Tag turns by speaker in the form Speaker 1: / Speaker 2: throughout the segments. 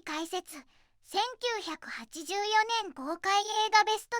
Speaker 1: 解説。1984年公開映画ベスト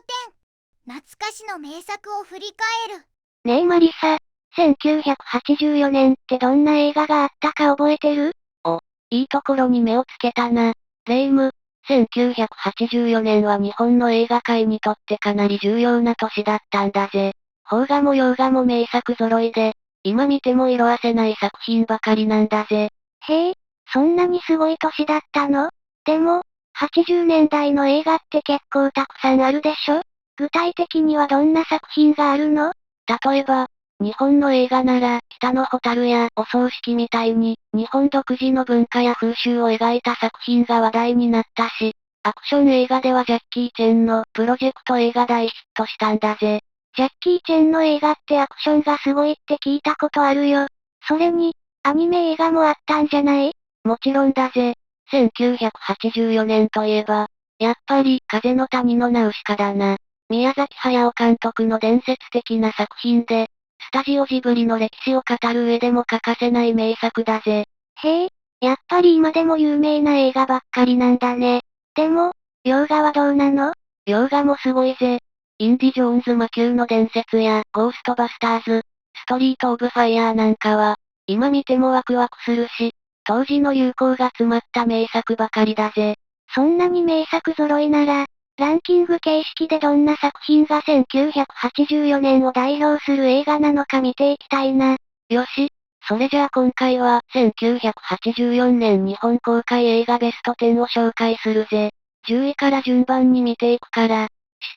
Speaker 1: 10。懐かしの名作を振り返る。
Speaker 2: ねえマリサ、1984年ってどんな映画があったか覚えてる？
Speaker 3: お、いいところに目をつけたな。レイム、1984年は日本の映画界にとってかなり重要な年だったんだぜ。邦画も洋画も名作揃いで、今見ても色褪せない作品ばかりなんだぜ。
Speaker 2: へえ、そんなにすごい年だったの？でも、80年代の映画って結構たくさんあるでしょ？具体的にはどんな作品があるの？
Speaker 3: 例えば、日本の映画なら、北の蛍やお葬式みたいに、日本独自の文化や風習を描いた作品が話題になったし、アクション映画ではジャッキー・チェンのプロジェクト映画大ヒットしたんだぜ。
Speaker 2: ジャッキー・チェンの映画ってアクションがすごいって聞いたことあるよ。それに、アニメ映画もあったんじゃない？
Speaker 3: もちろんだぜ。1984年といえば、やっぱり、風の谷のナウシカだな。宮崎駿監督の伝説的な作品で、スタジオジブリの歴史を語る上でも欠かせない名作だぜ。
Speaker 2: へえ、やっぱり今でも有名な映画ばっかりなんだね。でも、洋画はどうなの？
Speaker 3: 洋画もすごいぜ。インディ・ジョーンズ魔宮の伝説や、ゴーストバスターズ、ストリート・オブ・ファイヤーなんかは、今見てもワクワクするし、当時の流行が詰まった名作ばかりだぜ。
Speaker 2: そんなに名作揃いなら、ランキング形式でどんな作品が1984年を代表する映画なのか見ていきたいな。
Speaker 3: よし、それじゃあ今回は1984年日本公開映画ベスト10を紹介するぜ。10位から順番に見ていくから、しっ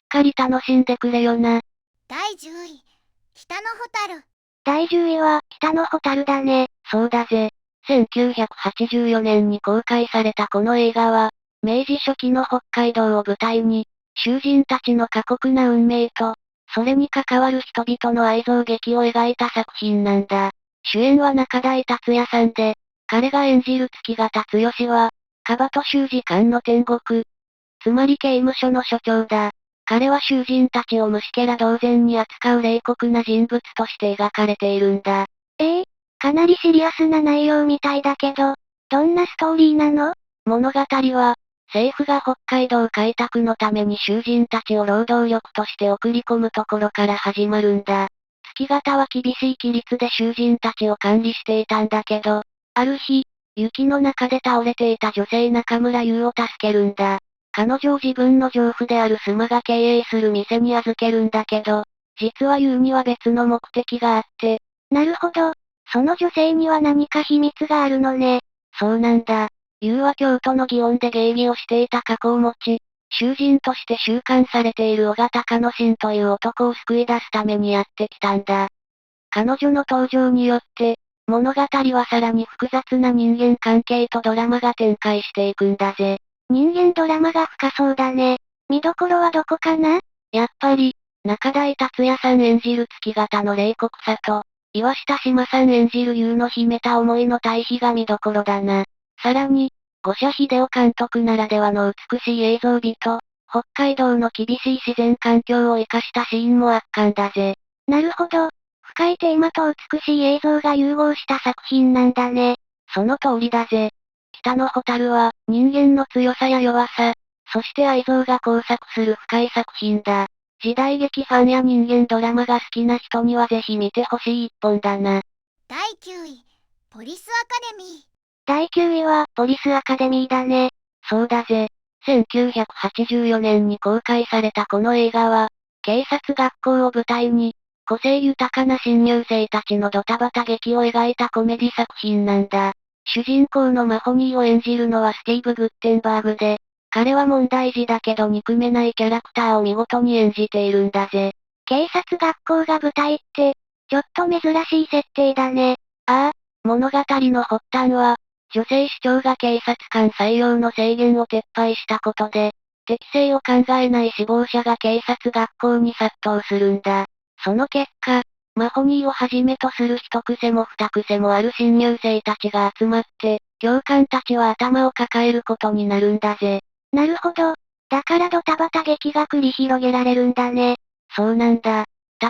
Speaker 3: かり楽しんでくれよな。
Speaker 1: 第10位、北の蛍。
Speaker 2: 第10位は、北の蛍だね。
Speaker 3: そうだぜ。1984年に公開されたこの映画は、明治初期の北海道を舞台に、囚人たちの過酷な運命と、それに関わる人々の愛憎劇を描いた作品なんだ。主演は中台達也さんで、彼が演じる月形剛は、カバト囚事官の天国。つまり刑務所の所長だ。彼は囚人たちを虫けら同然に扱う冷酷な人物として描かれているんだ。
Speaker 2: かなりシリアスな内容みたいだけど、どんなストーリーなの？
Speaker 3: 物語は、政府が北海道開拓のために囚人たちを労働力として送り込むところから始まるんだ。月形は厳しい規律で囚人たちを管理していたんだけど、ある日、雪の中で倒れていた女性中村優を助けるんだ。彼女を自分の情婦である須磨が経営する店に預けるんだけど、実は優には別の目的があって、
Speaker 2: なるほど。その女性には何か秘密があるのね。
Speaker 3: そうなんだ。優は京都の祇園で芸妓をしていた過去を持ち、囚人として収監されている小形鹿野信という男を救い出すためにやってきたんだ。彼女の登場によって、物語はさらに複雑な人間関係とドラマが展開していくんだぜ。
Speaker 2: 人間ドラマが深そうだね。見どころはどこかな？
Speaker 3: やっぱり、中台達也さん演じる月形の冷酷さと、岩下志麻さん演じる優の秘めた思いの対比が見どころだな。さらに、五社秀夫監督ならではの美しい映像美と、北海道の厳しい自然環境を生かしたシーンも圧巻だぜ。
Speaker 2: なるほど。深いテーマと美しい映像が融合した作品なんだね。
Speaker 3: その通りだぜ。北の蛍は、人間の強さや弱さ、そして愛憎が交錯する深い作品だ。時代劇ファンや人間ドラマが好きな人にはぜひ見てほしい一本だな。
Speaker 1: 第9位、ポリスアカデミー。
Speaker 2: 第9位は、ポリスアカデミーだね。
Speaker 3: そうだぜ。1984年に公開されたこの映画は、警察学校を舞台に、個性豊かな新入生たちのドタバタ劇を描いたコメディ作品なんだ。主人公のマホニーを演じるのはスティーブ・グッテンバーグで、彼は問題児だけど憎めないキャラクターを見事に演じているんだぜ。
Speaker 2: 警察学校が舞台って、ちょっと珍しい設定だね。
Speaker 3: ああ、物語の発端は、女性市長が警察官採用の制限を撤廃したことで、適性を考えない志望者が警察学校に殺到するんだ。その結果、マホニーをはじめとする一癖も二癖もある新入生たちが集まって、教官たちは頭を抱えることになるんだぜ。
Speaker 2: なるほど。だからドタバタ劇が繰り広げられるんだね。
Speaker 3: そうなんだ。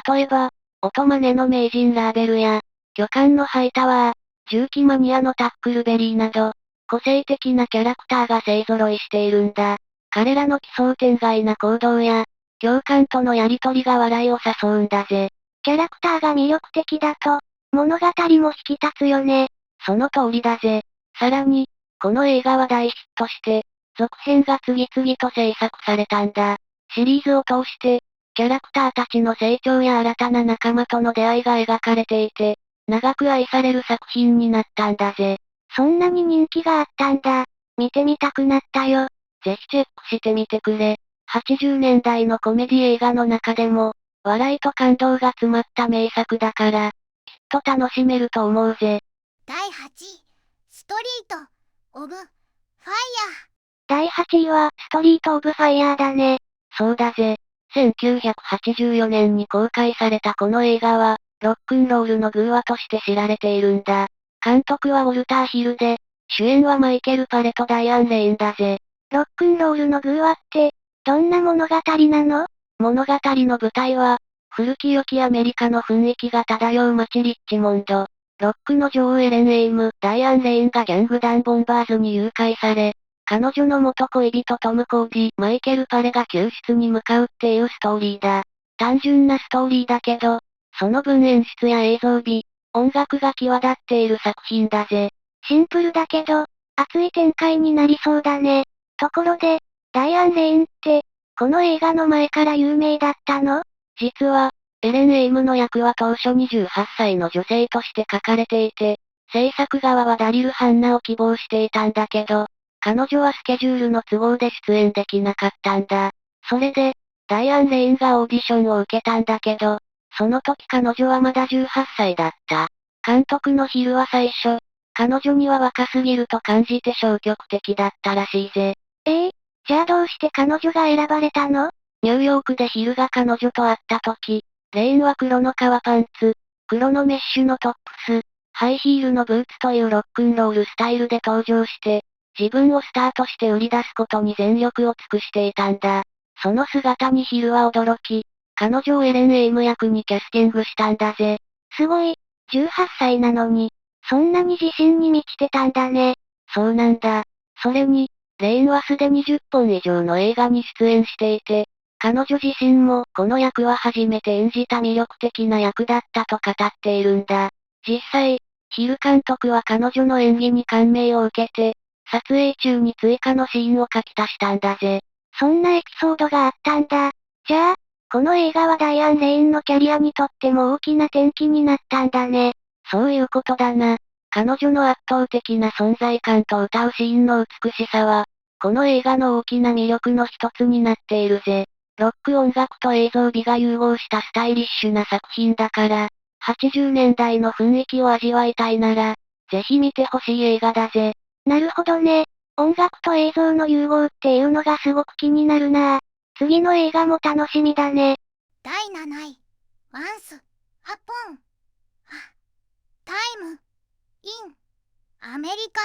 Speaker 3: 例えば、音真似の名人ラーベルや、巨漢のハイタワー、重機マニアのタックルベリーなど、個性的なキャラクターが勢揃いしているんだ。彼らの奇想天外な行動や、教官とのやりとりが笑いを誘うんだぜ。
Speaker 2: キャラクターが魅力的だと、物語も引き立つよね。
Speaker 3: その通りだぜ。さらに、この映画は大ヒットして、続編が次々と制作されたんだ。シリーズを通して、キャラクターたちの成長や新たな仲間との出会いが描かれていて、長く愛される作品になったんだぜ。
Speaker 2: そんなに人気があったんだ。見てみたくなったよ。
Speaker 3: ぜひチェックしてみてくれ。80年代のコメディ映画の中でも、笑いと感動が詰まった名作だから、きっと楽しめると思うぜ。
Speaker 1: 第8位、ストリート・オブ・ファイヤー。
Speaker 2: 第8位は、ストリート・オブ・ファイヤーだね。
Speaker 3: そうだぜ。1984年に公開されたこの映画は、ロックンロールの偶話として知られているんだ。監督はウォルター・ヒルで、主演はマイケル・パレとダイアン・レインだぜ。
Speaker 2: ロックンロールの偶話って、どんな物語なの？
Speaker 3: 物語の舞台は、古き良きアメリカの雰囲気が漂う街リッチモンド。ロックの女王エレン・エイム、ダイアン・レインがギャング団ボンバーズに誘拐され、彼女の元恋人トム・コーディ、マイケル・パレが救出に向かうっていうストーリーだ。単純なストーリーだけど、その分演出や映像美、音楽が際立っている作品だぜ。
Speaker 2: シンプルだけど、熱い展開になりそうだね。ところで、ダイアン・レインって、この映画の前から有名だったの？
Speaker 3: 実は、エレン・エイムの役は当初28歳の女性として書かれていて、制作側はダリル・ハンナを希望していたんだけど、彼女はスケジュールの都合で出演できなかったんだ。それで、ダイアン・レインがオーディションを受けたんだけど、その時彼女はまだ18歳だった。監督のヒルは最初、彼女には若すぎると感じて消極的だったらしいぜ。
Speaker 2: じゃあどうして彼女が選ばれたの？
Speaker 3: ニューヨークでヒルが彼女と会った時、レインは黒の革パンツ、黒のメッシュのトップス、ハイヒールのブーツというロックンロールスタイルで登場して、自分をスターとして売り出すことに全力を尽くしていたんだ。その姿にヒルは驚き、彼女をエレン・エイム役にキャスティングしたんだぜ。
Speaker 2: すごい、18歳なのに、そんなに自信に満ちてたんだね。
Speaker 3: そうなんだ。それに、レインはすでに10本以上の映画に出演していて、彼女自身もこの役は初めて演じた魅力的な役だったと語っているんだ。実際、ヒル監督は彼女の演技に感銘を受けて、撮影中に追加のシーンを書き足したんだぜ。
Speaker 2: そんなエピソードがあったんだ。じゃあ、この映画はダイアン・レインのキャリアにとっても大きな転機になったんだね。
Speaker 3: そういうことだな。彼女の圧倒的な存在感と歌うシーンの美しさは、この映画の大きな魅力の一つになっているぜ。ロック音楽と映像美が融合したスタイリッシュな作品だから、80年代の雰囲気を味わいたいなら、ぜひ見てほしい映画だぜ。
Speaker 2: なるほどね。音楽と映像の融合っていうのがすごく気になるな。次の映画も楽しみだね。
Speaker 1: 第7位、ワンス・アポン・タイム・イン・アメリカ。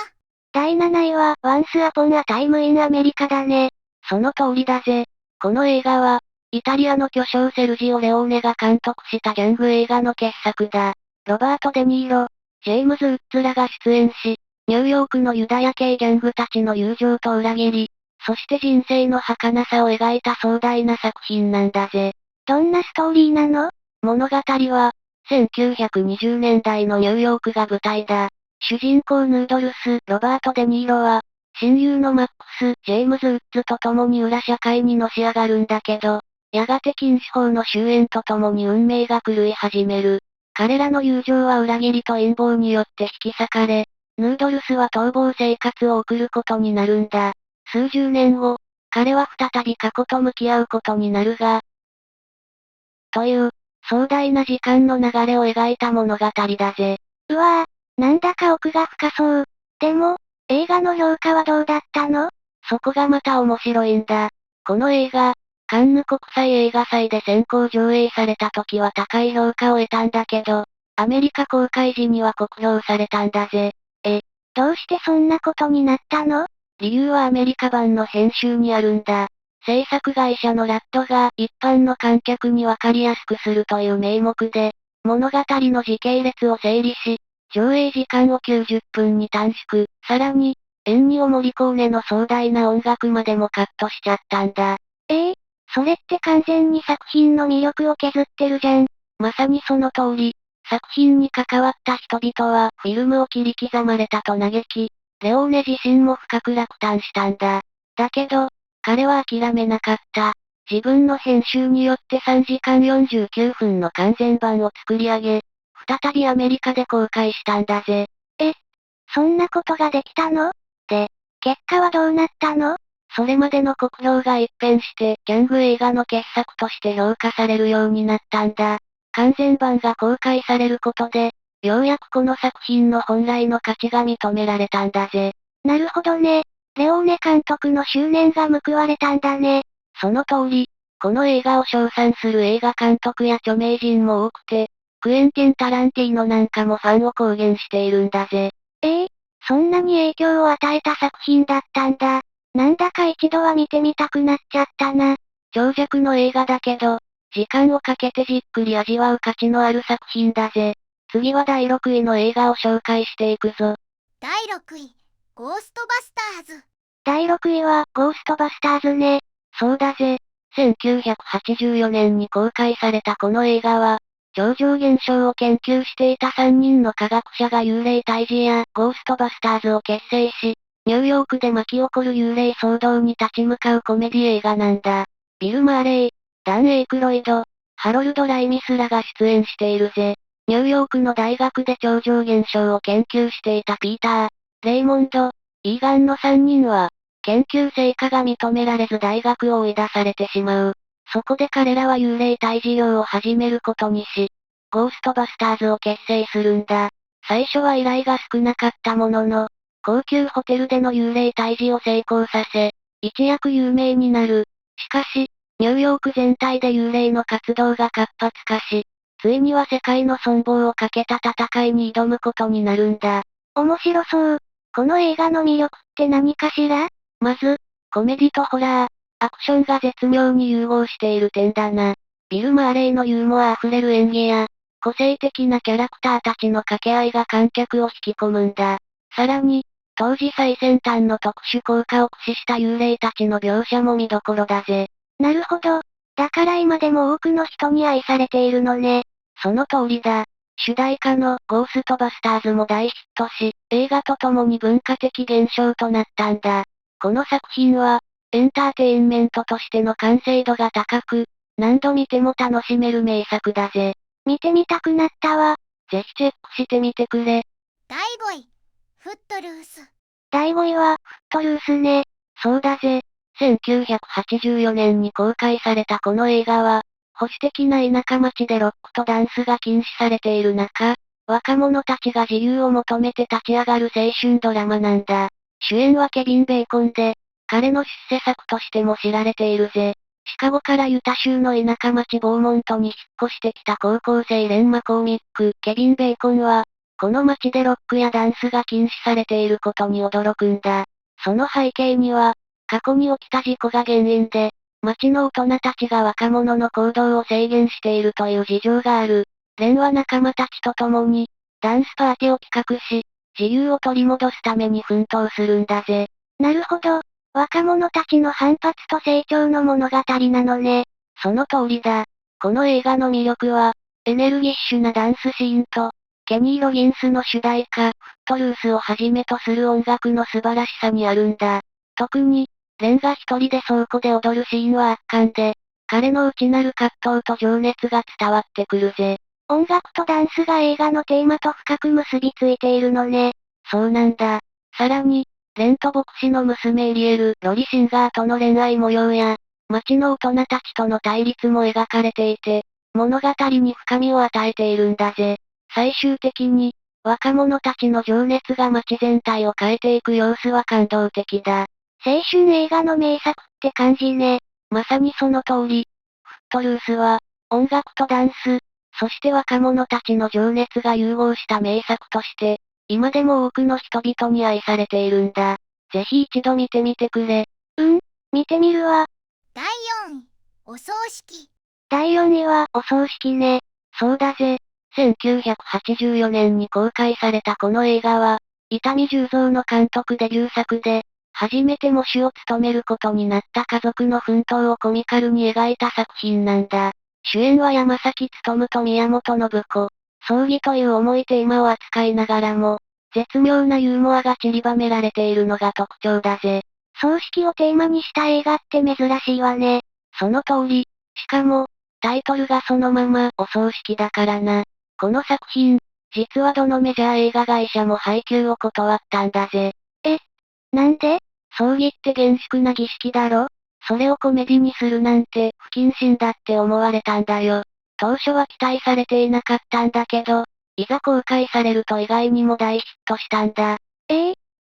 Speaker 2: 第7位は、Once Upon a Time in America だね。
Speaker 3: その通りだぜ。この映画は、イタリアの巨匠セルジオ・レオーネが監督したギャング映画の傑作だ。ロバート・デ・ニーロ、ジェームズ・ウッズらが出演し、ニューヨークのユダヤ系ギャングたちの友情と裏切り、そして人生の儚さを描いた壮大な作品なんだぜ。
Speaker 2: どんなストーリーなの？
Speaker 3: 物語は、1920年代のニューヨークが舞台だ。主人公ヌードルス、ロバート・デ・ニーロは、親友のマックス、ジェームズ・ウッズと共に裏社会にのし上がるんだけど、やがて禁止法の終焉と共に運命が狂い始める。彼らの友情は裏切りと陰謀によって引き裂かれ、ヌードルスは逃亡生活を送ることになるんだ。数十年後、彼は再び過去と向き合うことになるが、という、壮大な時間の流れを描いた物語だぜ。
Speaker 2: うわぁ、なんだか奥が深そう。でも、映画の評価はどうだったの？
Speaker 3: そこがまた面白いんだ。この映画、カンヌ国際映画祭で先行上映された時は高い評価を得たんだけど、アメリカ公開時には酷評されたんだぜ。
Speaker 2: どうしてそんなことになったの？
Speaker 3: 理由はアメリカ版の編集にあるんだ。制作会社のラッドが一般の観客にわかりやすくするという名目で、物語の時系列を整理し、上映時間を90分に短縮。さらに、エンニオ・モリコーネの壮大な音楽までもカットしちゃったんだ。
Speaker 2: それって完全に作品の魅力を削ってるじゃん。
Speaker 3: まさにその通り、作品に関わった人々はフィルムを切り刻まれたと嘆き、レオーネ自身も深く落胆したんだ。だけど、彼は諦めなかった。自分の編集によって3時間49分の完全版を作り上げ、再びアメリカで公開したんだぜ。
Speaker 2: そんなことができたの？で、結果はどうなったの？
Speaker 3: それまでの酷評が一変して、キャング映画の傑作として評価されるようになったんだ。完全版が公開されることで、ようやくこの作品の本来の価値が認められたんだぜ。
Speaker 2: なるほどね。レオーネ監督の執念が報われたんだね。
Speaker 3: その通り、この映画を称賛する映画監督や著名人も多くて、クエンティン・タランティーノなんかもファンを公言しているんだぜ。
Speaker 2: そんなに影響を与えた作品だったんだ。なんだか一度は見てみたくなっちゃったな。
Speaker 3: 長尺の映画だけど、時間をかけてじっくり味わう価値のある作品だぜ。次は第6位の映画を紹介していくぞ。
Speaker 1: 第6位、ゴーストバスターズ。
Speaker 2: 第6位は、ゴーストバスターズね。
Speaker 3: そうだぜ。1984年に公開されたこの映画は、超常現象を研究していた3人の科学者が幽霊退治やゴーストバスターズを結成し、ニューヨークで巻き起こる幽霊騒動に立ち向かうコメディ映画なんだ。ビル・マーレイ、ダン・エイクロイド、ハロルド・ライミスらが出演しているぜ。ニューヨークの大学で超常現象を研究していたピーター、レイモンド、イーガンの3人は、研究成果が認められず大学を追い出されてしまう。そこで彼らは幽霊退治業を始めることにし、ゴーストバスターズを結成するんだ。最初は依頼が少なかったものの、高級ホテルでの幽霊退治を成功させ、一躍有名になる。しかし、ニューヨーク全体で幽霊の活動が活発化し、ついには世界の存亡をかけた戦いに挑むことになるんだ。
Speaker 2: 面白そう。この映画の魅力って何かしら？
Speaker 3: まず、コメディとホラー、アクションが絶妙に融合している点だな。ビル・マーレイのユーモア溢れる演技や、個性的なキャラクターたちの掛け合いが観客を引き込むんだ。さらに、当時最先端の特殊効果を駆使した幽霊たちの描写も見どころだぜ。
Speaker 2: なるほど。だから今でも多くの人に愛されているのね。
Speaker 3: その通りだ。主題歌のゴーストバスターズも大ヒットし、映画とともに文化的現象となったんだ。この作品は、エンターテインメントとしての完成度が高く、何度見ても楽しめる名作だぜ。
Speaker 2: 見てみたくなったわ。
Speaker 3: ぜひチェックしてみてくれ。
Speaker 1: 第5位、フットルース。
Speaker 2: 第5位は、フットルースね。
Speaker 3: そうだぜ。1984年に公開されたこの映画は、保守的な田舎町でロックとダンスが禁止されている中、若者たちが自由を求めて立ち上がる青春ドラマなんだ。主演はケビン・ベーコンで、彼の出世作としても知られているぜ。シカゴからユタ州の田舎町ボーモントに引っ越してきた高校生レン・マコーミック、ケビン・ベーコンは、この町でロックやダンスが禁止されていることに驚くんだ。その背景には、過去に起きた事故が原因で、町の大人たちが若者の行動を制限しているという事情がある。レンは仲間たちと共に、ダンスパーティーを企画し、自由を取り戻すために奮闘するんだぜ。
Speaker 2: なるほど。若者たちの反発と成長の物語なのね。
Speaker 3: その通りだ。この映画の魅力は、エネルギッシュなダンスシーンと、ケニー・ロギンスの主題歌、フットルースをはじめとする音楽の素晴らしさにあるんだ。特に、レンが一人で倉庫で踊るシーンは圧巻で、彼の内なる葛藤と情熱が伝わってくるぜ。
Speaker 2: 音楽とダンスが映画のテーマと深く結びついているのね。
Speaker 3: そうなんだ。さらに、レンと牧師の娘エリエル・ロリシンガーとの恋愛模様や、町の大人たちとの対立も描かれていて、物語に深みを与えているんだぜ。最終的に、若者たちの情熱が街全体を変えていく様子は感動的だ。
Speaker 2: 青春映画の名作って感じね。
Speaker 3: まさにその通り。フットルースは、音楽とダンス、そして若者たちの情熱が融合した名作として、今でも多くの人々に愛されているんだ。ぜひ一度見てみてくれ。
Speaker 2: 見てみるわ。
Speaker 1: 第4位、お葬式。
Speaker 2: 第4位は、お葬式ね。
Speaker 3: そうだぜ。1984年に公開されたこの映画は、伊丹十三の監督デビュー作で、初めて喪主を務めることになった家族の奮闘をコミカルに描いた作品なんだ。主演は山崎努と宮本信子。葬儀という重いテーマを扱いながらも、絶妙なユーモアが散りばめられているのが特徴だぜ。
Speaker 2: 葬式をテーマにした映画って珍しいわね。
Speaker 3: その通り。しかも、タイトルがそのままお葬式だからな。この作品、実はどのメジャー映画会社も配給を断ったんだぜ。
Speaker 2: なんで？
Speaker 3: 葬儀って厳粛な儀式だろ？それをコメディにするなんて不謹慎だって思われたんだよ。当初は期待されていなかったんだけど、いざ公開されると意外にも大ヒットしたんだ。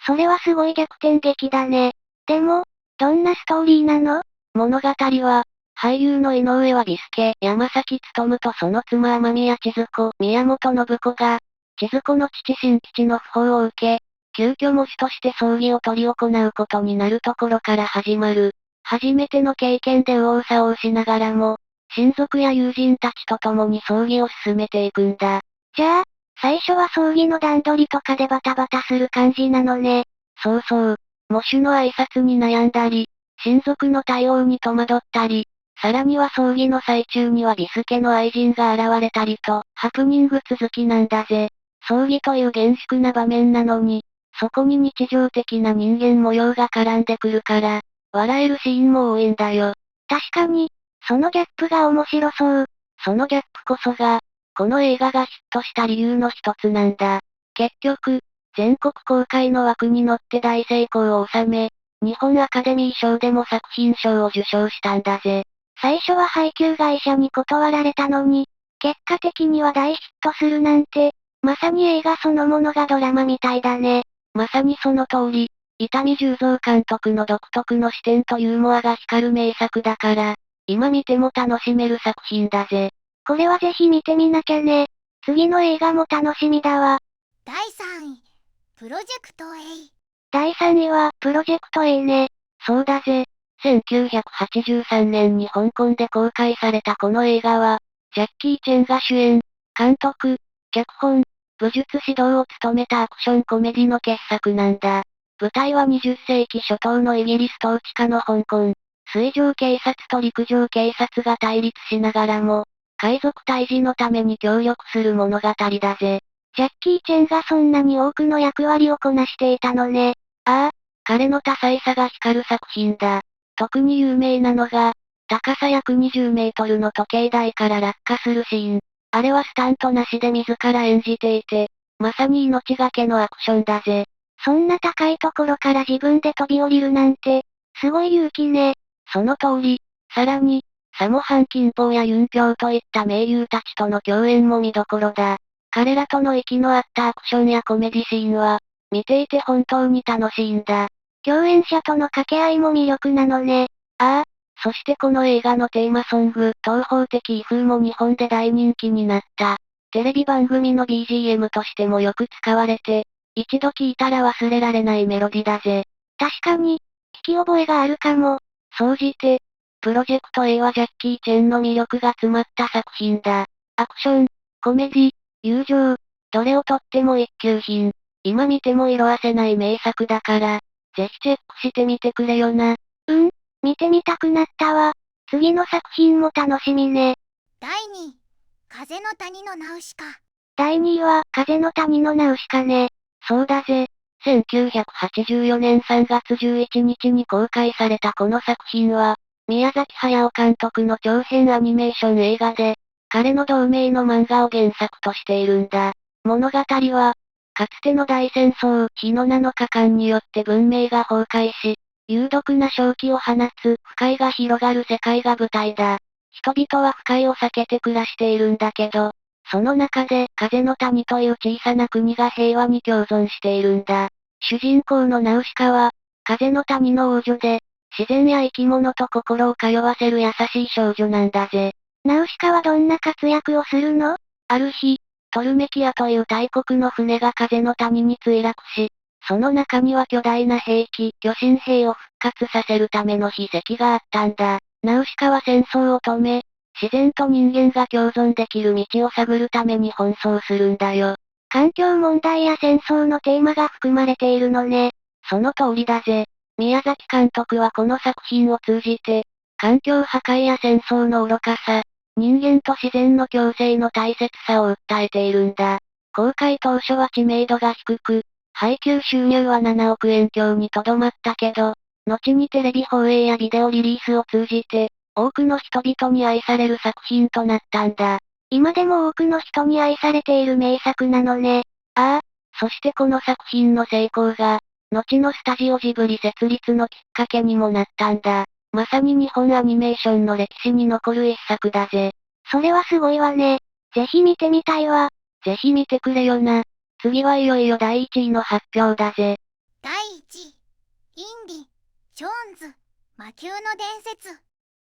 Speaker 2: それはすごい逆転劇だね。でも、どんなストーリーなの？
Speaker 3: 物語は、俳優の井上和美介、山崎努とその妻雨宮千鶴子、宮本信子が、千鶴子の父新吉の訃報を受け、急遽喪主として葬儀を執り行うことになるところから始まる。初めての経験で右往左往しながらも、親族や友人たちと共に葬儀を進めていくんだ。
Speaker 2: じゃあ、最初は葬儀の段取りとかでバタバタする感じなのね。
Speaker 3: そうそう。喪主の挨拶に悩んだり、親族の対応に戸惑ったり、さらには葬儀の最中にはビスケの愛人が現れたりと、ハプニング続きなんだぜ。葬儀という厳粛な場面なのに、そこに日常的な人間模様が絡んでくるから、笑えるシーンも多いんだよ。
Speaker 2: 確かに、そのギャップが面白そう。
Speaker 3: そのギャップこそが、この映画がヒットした理由の一つなんだ。結局、全国公開の枠に乗って大成功を収め、日本アカデミー賞でも作品賞を受賞したんだぜ。
Speaker 2: 最初は配給会社に断られたのに、結果的には大ヒットするなんて、まさに映画そのものがドラマみたいだね。
Speaker 3: まさにその通り、伊丹十三監督の独特の視点とユーモアが光る名作だから、今見ても楽しめる作品だぜ。
Speaker 2: これはぜひ見てみなきゃね。次の映画も楽しみだわ。
Speaker 1: 第3位、プロジェクト A。
Speaker 2: 第3位は、プロジェクト A ね。
Speaker 3: そうだぜ。1983年に香港で公開されたこの映画は、ジャッキー・チェンが主演、監督、脚本、武術指導を務めたアクションコメディの傑作なんだ。舞台は20世紀初頭のイギリス統治下の香港。水上警察と陸上警察が対立しながらも、海賊退治のために協力する物語だぜ。
Speaker 2: ジャッキー・チェンがそんなに多くの役割をこなしていたのね。
Speaker 3: ああ、彼の多彩さが光る作品だ。特に有名なのが、高さ約20メートルの時計台から落下するシーン。あれはスタントなしで自ら演じていて、まさに命がけのアクションだぜ。
Speaker 2: そんな高いところから自分で飛び降りるなんて、すごい勇気ね。
Speaker 3: その通り。さらに、サモ・ハン・キンポーやユン・ピョウといった名優たちとの共演も見どころだ。彼らとの息の合ったアクションやコメディシーンは、見ていて本当に楽しいんだ。
Speaker 2: 共演者との掛け合いも魅力なのね。
Speaker 3: ああ、そしてこの映画のテーマソング、東方的異風も日本で大人気になった。テレビ番組の BGM としてもよく使われて、一度聴いたら忘れられないメロディだぜ。
Speaker 2: 確かに、聞き覚えがあるかも。
Speaker 3: 総じて、プロジェクト A はジャッキー・チェンの魅力が詰まった作品だ。アクション、コメディ、友情、どれをとっても一級品。今見ても色褪せない名作だから、ぜひチェックしてみてくれよな。
Speaker 2: 見てみたくなったわ。次の作品も楽しみね。
Speaker 1: 第2位、風の谷のナウシカ。
Speaker 2: 第2位は、風の谷のナウシカね。
Speaker 3: そうだぜ。1984年3月11日に公開されたこの作品は、宮崎駿監督の長編アニメーション映画で、彼の同名の漫画を原作としているんだ。物語は、かつての大戦争、火の7日間によって文明が崩壊し、有毒な瘴気を放つ不快が広がる世界が舞台だ。人々は不快を避けて暮らしているんだけど、その中で風の谷という小さな国が平和に共存しているんだ。主人公のナウシカは、風の谷の王女で、自然や生き物と心を通わせる優しい少女なんだぜ。
Speaker 2: ナウシカはどんな活躍をするの？
Speaker 3: ある日、トルメキアという大国の船が風の谷に墜落し、その中には巨大な兵器、巨神兵を復活させるための秘跡があったんだ。ナウシカは戦争を止め、自然と人間が共存できる道を探るために奔走するんだよ。
Speaker 2: 環境問題や戦争のテーマが含まれているのね。
Speaker 3: その通りだぜ。宮崎監督はこの作品を通じて、環境破壊や戦争の愚かさ、人間と自然の共生の大切さを訴えているんだ。公開当初は知名度が低く、配給収入は7億円強にとどまったけど、後にテレビ放映やビデオリリースを通じて、多くの人々に愛される作品となったんだ。
Speaker 2: 今でも多くの人に愛されている名作なのね。
Speaker 3: ああ、そしてこの作品の成功が、後のスタジオジブリ設立のきっかけにもなったんだ。まさに日本アニメーションの歴史に残る一作だぜ。
Speaker 2: それはすごいわね。ぜひ見てみたいわ。
Speaker 3: ぜひ見てくれよな。次はいよいよ第1位の発表だぜ。
Speaker 1: 第1位、インディ・ジョーンズ、魔球の伝説。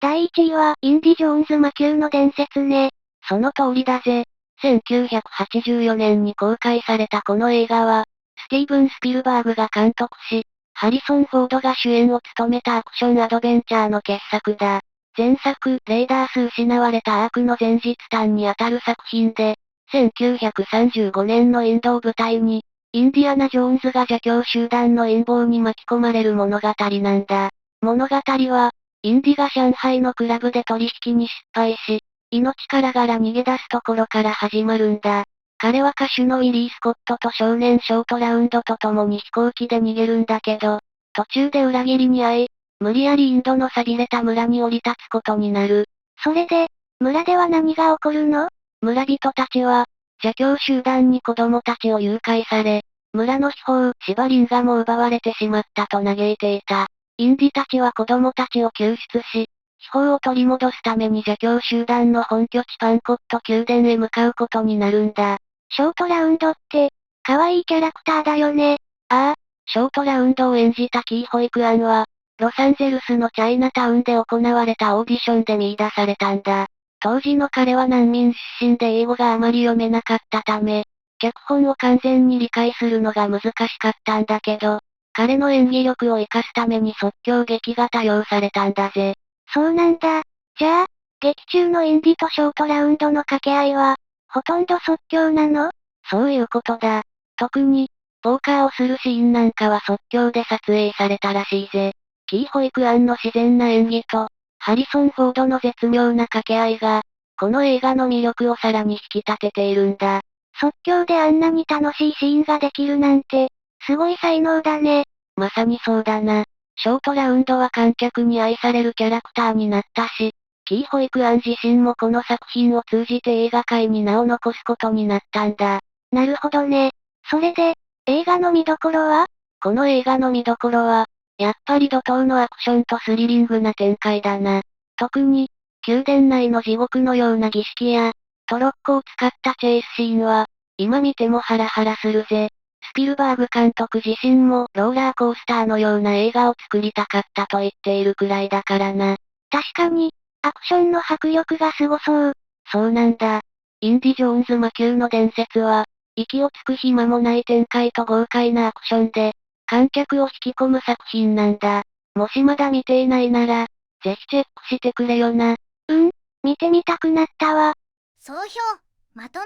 Speaker 2: 第1位は、インディ・ジョーンズ魔球の伝説ね。
Speaker 3: その通りだぜ。1984年に公開されたこの映画は、スティーブン・スピルバーグが監督し、ハリソン・フォードが主演を務めたアクションアドベンチャーの傑作だ。前作、レイダース失われたアークの前日譚にあたる作品で、1935年のインドを舞台に、インディアナ・ジョーンズが邪教集団の陰謀に巻き込まれる物語なんだ。物語は、インディが上海のクラブで取引に失敗し、命からがら逃げ出すところから始まるんだ。彼は歌手のウィリー・スコットと少年ショートラウンドと共に飛行機で逃げるんだけど、途中で裏切りに遭い、無理やりインドの寂れた村に降り立つことになる。
Speaker 2: それで、村では何が起こるの？
Speaker 3: 村人たちは、邪教集団に子供たちを誘拐され、村の秘宝、シバリンガも奪われてしまったと嘆いていた。インディたちは子供たちを救出し、秘宝を取り戻すために邪教集団の本拠地パンコット宮殿へ向かうことになるんだ。
Speaker 2: ショートラウンドって、可愛いキャラクターだよね。
Speaker 3: ああ、ショートラウンドを演じたキー・ホイクアンは、ロサンゼルスのチャイナタウンで行われたオーディションで見出されたんだ。当時の彼は難民出身で英語があまり読めなかったため、脚本を完全に理解するのが難しかったんだけど、彼の演技力を活かすために即興劇が多用されたんだぜ。
Speaker 2: そうなんだ。じゃあ、劇中のインディとショートラウンドの掛け合いは、ほとんど即興なの？
Speaker 3: そういうことだ。特に、ポーカーをするシーンなんかは即興で撮影されたらしいぜ。キー・ホイクアンの自然な演技と、ハリソン・フォードの絶妙な掛け合いが、この映画の魅力をさらに引き立てているんだ。
Speaker 2: 即興であんなに楽しいシーンができるなんて、すごい才能だね。
Speaker 3: まさにそうだな。ショートラウンドは観客に愛されるキャラクターになったし、キー・ホイクアン自身もこの作品を通じて映画界に名を残すことになったんだ。
Speaker 2: なるほどね。それで、映画の見どころは？
Speaker 3: この映画の見どころは、やっぱり怒涛のアクションとスリリングな展開だな。特に、宮殿内の地獄のような儀式や、トロッコを使ったチェイスシーンは、今見てもハラハラするぜ。スピルバーグ監督自身もローラーコースターのような映画を作りたかったと言っているくらいだからな。
Speaker 2: 確かに、アクションの迫力がすごそう。
Speaker 3: そうなんだ。インディ・ジョーンズ魔球の伝説は、息をつく暇もない展開と豪快なアクションで、観客を引き込む作品なんだ。もしまだ見ていないなら、ぜひチェックしてくれよな。
Speaker 2: 見てみたくなったわ。
Speaker 1: 総評、まとめ。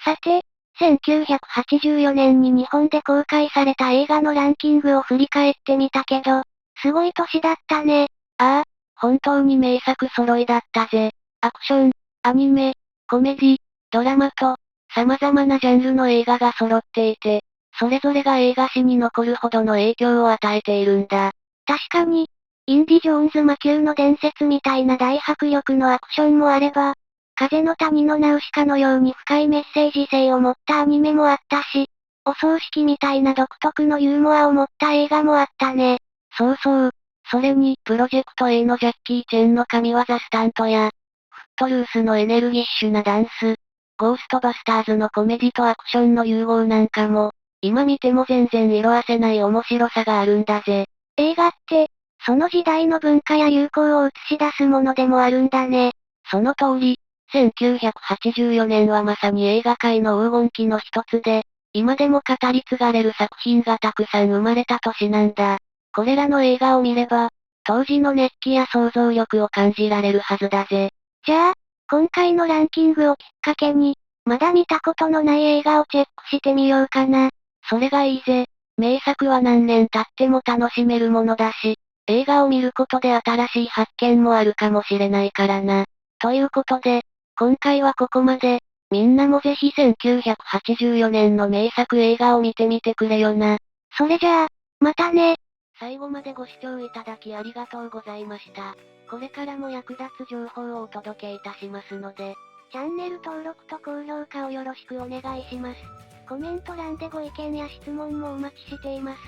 Speaker 2: さて、1984年に日本で公開された映画のランキングを振り返ってみたけど、すごい年だったね。
Speaker 3: ああ、本当に名作揃いだったぜ。アクション、アニメ、コメディ、ドラマと、様々なジャンルの映画が揃っていて、それぞれが映画史に残るほどの影響を与えているんだ。
Speaker 2: 確かに、インディ・ジョーンズ魔球の伝説みたいな大迫力のアクションもあれば、風の谷のナウシカのように深いメッセージ性を持ったアニメもあったし、お葬式みたいな独特のユーモアを持った映画もあったね。
Speaker 3: そうそう。それに、プロジェクト A のジャッキー・チェンの神業スタントや、フットルースのエネルギッシュなダンス、ゴーストバスターズのコメディとアクションの融合なんかも、今見ても全然色褪せない面白さがあるんだぜ。
Speaker 2: 映画って、その時代の文化や流行を映し出すものでもあるんだね。
Speaker 3: その通り、1984年はまさに映画界の黄金期の一つで、今でも語り継がれる作品がたくさん生まれた年なんだ。これらの映画を見れば、当時の熱気や想像力を感じられるはずだぜ。
Speaker 2: じゃあ、今回のランキングをきっかけに、まだ見たことのない映画をチェックしてみようかな。
Speaker 3: それがいいぜ。名作は何年経っても楽しめるものだし、映画を見ることで新しい発見もあるかもしれないからな。ということで、今回はここまで。みんなもぜひ1984年の名作映画を見てみてくれよな。
Speaker 2: それじゃあ、またね。
Speaker 3: 最後までご視聴いただきありがとうございました。これからも役立つ情報をお届けいたしますので、
Speaker 2: チャンネル登録と高評価をよろしくお願いします。コメント欄でご意見や質問もお待ちしています。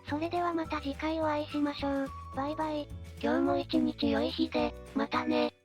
Speaker 2: それではまた次回お会いしましょう。バイバイ。
Speaker 3: 今日も一日良い日で、またね。